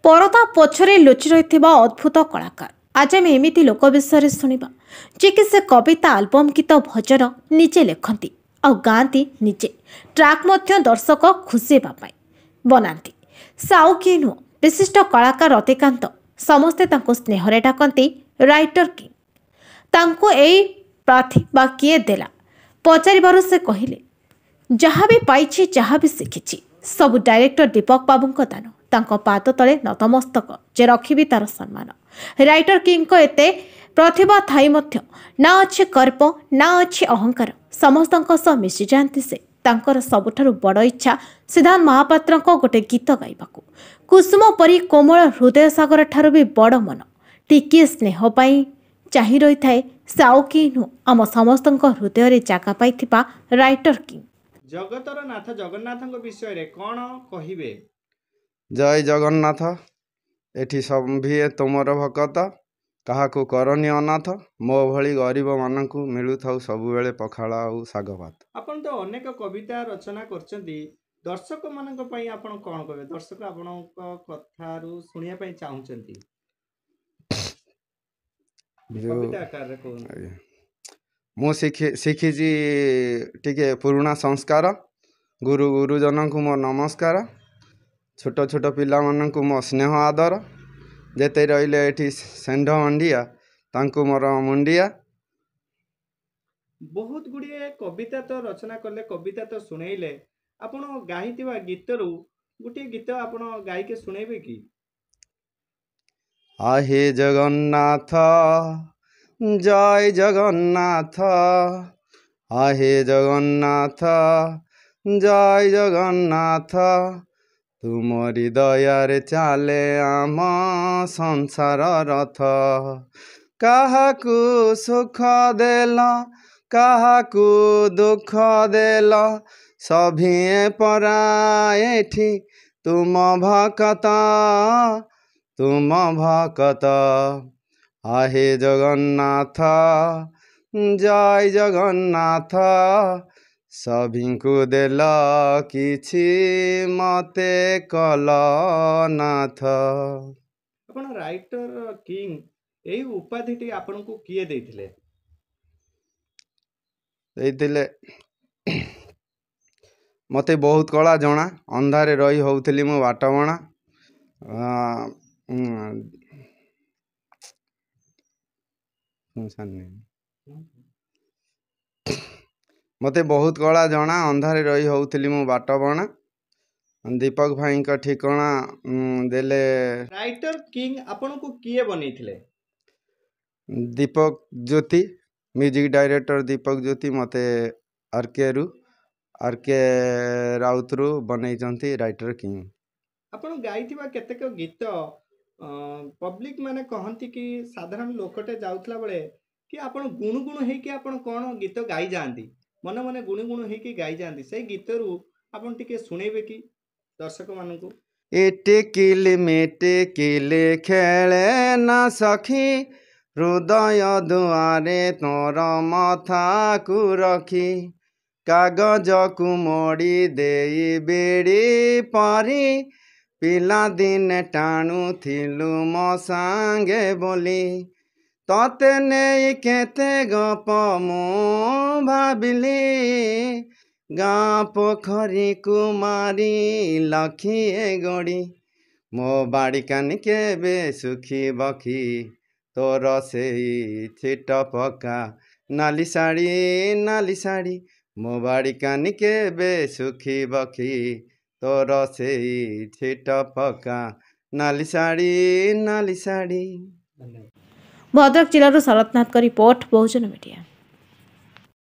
ପରଦା ପଛରେ ଲୁଚି ରହିଥିବା ଅଦ୍ଭୁତ କଳାକାର। ଆଜି ଆମେ ଏମିତି ଲୋକ ବିଷୟରେ ଶୁଣିବା ଯିଏକି ସେ କବିତା, ଆଲବମ୍, ଗୀତ, ଭଜନ ନିଜେ ଲେଖନ୍ତି ଆଉ ଗାଆନ୍ତି ନିଜେ। ଟ୍ରାକ୍ ମଧ୍ୟ ଦର୍ଶକ ଖୁସି ହେବା ପାଇଁ ବନାନ୍ତି। ସେ ଆଉ କିଏ ନୁହଁ, ବିଶିଷ୍ଟ କଳାକାର ରତିକାନ୍ତ। ସମସ୍ତେ ତାଙ୍କୁ ସ୍ନେହରେ ଡାକନ୍ତି ରାଇଟର କିଙ୍ଗ। ତାଙ୍କୁ ଏଇ ପ୍ରାର୍ଥୀ ବା କିଏ ଦେଲା ପଚାରିବାରୁ ସେ କହିଲେ, ଯାହା ବି ପାଇଛି, ଯାହା ବି ଶିଖିଛି, ସବୁ ଡାଇରେକ୍ଟର ଦୀପକ ବାବୁଙ୍କ ଦାନ। ତାଙ୍କ ପାଦ ତଳେ ନତମସ୍ତକ, ଯେ ରଖିବି ତାର ସମ୍ମାନ। ରାଇଟର କିଙ୍ଗଙ୍କ ଏତେ ପ୍ରତିଭା ଥାଇ ମଧ୍ୟ ନା ଅଛି ଗର୍ବ, ନା ଅଛି ଅହଙ୍କାର। ସମସ୍ତଙ୍କ ସହ ମିଶିଯାଆନ୍ତି ସେ। ତାଙ୍କର ସବୁଠାରୁ ବଡ଼ ଇଚ୍ଛା ସିଦ୍ଧାନ୍ତ ମହାପାତ୍ରଙ୍କ ଗୋଟେ ଗୀତ ଗାଇବାକୁ। କୁସୁମ ପରି କୋମଳ ହୃଦୟ ସାଗର ଠାରୁ ବି ବଡ଼ ମନ। ଟିକିଏ ସ୍ନେହ ପାଇଁ ଚାହିଁ ରହିଥାଏ ସେ ଆଉ କେହି ନୁହଁ, ଆମ ସମସ୍ତଙ୍କ ହୃଦୟରେ ଜାଗା ପାଇଥିବା ରାଇଟର କିଙ୍ଗ। ଜଗତର ନାଥ ଜଗନ୍ନାଥଙ୍କ ବିଷୟରେ କ'ଣ କହିବେ? ଜୟ ଜଗନ୍ନାଥ। ଏଠି ସଭିଏ ତୁମର ଭକତ, କାହାକୁ କରନି ଅନାଥ। ମୋ ଭଳି ଗରିବମାନଙ୍କୁ ମିଳୁଥାଉ ସବୁବେଳେ ପଖାଳ ଆଉ ଶାଗ ଭାତ। ଆପଣ ତ ଅନେକ କବିତା ରଚନା କରିଛନ୍ତି, ଦର୍ଶକମାନଙ୍କ ପାଇଁ ଆପଣ କ'ଣ କହିବେ? ଦର୍ଶକ ଆପଣଙ୍କ କଥାରୁ ଶୁଣିବା ପାଇଁ ଚାହୁଁଛନ୍ତି, କବିତା ଆକାରରେ କୁହନ୍ତୁ। ମୁଁ ଶିଖିଛି ଟିକେ ପୁରୁଣା ସଂସ୍କାର। ଗୁରୁଜନଙ୍କୁ ମୋ ନମସ୍କାର। ଛୋଟ ଛୋଟ ପିଲାମାନଙ୍କୁ ମୋ ସ୍ନେହ ଆଦର। ଯେତେ ରହିଲେ ଏଠି ଷେଣ୍ଢ ମଣ୍ଡିଆ, ତାଙ୍କୁ ମୋର ମୁଣ୍ଡିଆ। ବହୁତ ଗୁଡ଼ିଏ କବିତା ତ ରଚନା କଲେ, କବିତା ତ ଶୁଣେଇଲେ। ଆପଣ ଗାଇଥିବା ଗୀତରୁ ଗୋଟିଏ ଗୀତ ଆପଣ ଗାଇକି ଶୁଣେଇବେ କି? आहे ଜଗନ୍ନାଥ, ଜୟ ଜଗନ୍ନାଥ। आहे ଜଗନ୍ନାଥ, ଜୟ ଜଗନ୍ନାଥ। ତୁମରି ଦୟାରେ ଚାଲେ ଆମ ସଂସାର ରଥ। କାହାକୁ ସୁଖ ଦେଲ, କାହାକୁ ଦୁଃଖ ଦେଲ, ସଭିଏ ପରା ଏଠି ତୁମ ଭକତ, ତୁମ ଭକତ। आहे ଜଗନ୍ନାଥ, ଜୟ ଜଗନ୍ନାଥ। ସଭିଙ୍କୁ ଦେଲ କିଛି, ମତେ କଲ ନାଥ। ଆପଣ ରାଇଟର କିଙ୍ଗ, ଏଇ ଉପାଧିଟି ଆପଣଙ୍କୁ କିଏ ଦେଇଥିଲେ? ମୋତେ ବହୁତ କଳା ଜଣା। ଅନ୍ଧାରେ ରହି ହଉଥିଲି ମୁଁ ବାଟବଣା। ମୋତେ ବହୁତ କଳା ଜଣା, ଅନ୍ଧାରେ ରହି ହଉଥିଲି ମୁଁ ବାଟବଣା। ଦୀପକ ଭାଇଙ୍କ ଠିକଣା ଦେଲେ। ରାଇଟର କିଙ୍ଗ ଆପଣଙ୍କୁ କିଏ ବନେଇଥିଲେ? ଦୀପକ ଜ୍ୟୋତି, ମ୍ୟୁଜିକ୍ ଡାଇରେକ୍ଟର ଦୀପକ ଜ୍ୟୋତି ମୋତେ ଆର୍କେ ରାଉତରୁ ବନେଇଛନ୍ତି ରାଇଟର କିଙ୍ଗ। ଆପଣ ଗାଇଥିବା କେତେକ ଗୀତ ପବ୍ଲିକ ମାନେ କହନ୍ତି କି ସାଧାରଣ ଲୋକଟେ ଯାଉଥିଲା ବେଳେ କି ଆପଣ ଗୁଣୁଗୁଣୁ ହେଇକି ଆପଣ କ'ଣ ଗୀତ ଗାଇଯାଆନ୍ତି, ମନେ ମନେ ଗୁଣୁଗୁଣୁ ହେଇକି ଗାଇଯାଆନ୍ତି। ସେଇ ଗୀତରୁ ଆପଣ ଟିକେ ଶୁଣେଇବେ କି ଦର୍ଶକମାନଙ୍କୁ? ଏଟିକିଲି ମିଟିକିଲି ଖେଳେ ନା ସଖୀ, ହୃଦୟ ଦୁଆରେ ତୋର ମଥାକୁ ରଖି। କାଗଜକୁ ମୋଡ଼ି ଦେଇ ବିଡ଼ି ପରି, ପିଲାଦିନେ ଟାଣୁଥିଲୁ ମୋ ସାଙ୍ଗେ ବୋଲି। ତତେ ନେଇ କେତେ ଗପ ମୁଁ ଭାବିଲି, ଗାଁ ପୋଖରୀକୁ ମାରି ଲକ୍ଷିଏ ଗଡ଼ି। ମୋ ବାଡ଼ି କାନି କେବେ ଶୁଖିବ କି, ତୋର ସେଇ ଛିଟ ପକା ନାଲି ଶାଢ଼ୀ, ନାଲି ଶାଢ଼ୀ। ମୋ ବାଡ଼ି କାନି କେବେ ଶୁଖିବ କି, ତୋର ସେଇ ଛିଟ ପକା ନାଲି ଶାଢ଼ୀ, ନାଲି ଶାଢ଼ୀ। ଭଦ୍ରକ ଜିଲ୍ଲାରୁ ଶରତନାଥଙ୍କ ରିପୋର୍ଟ, ବହୁଜନ ମିଡ଼ିଆ।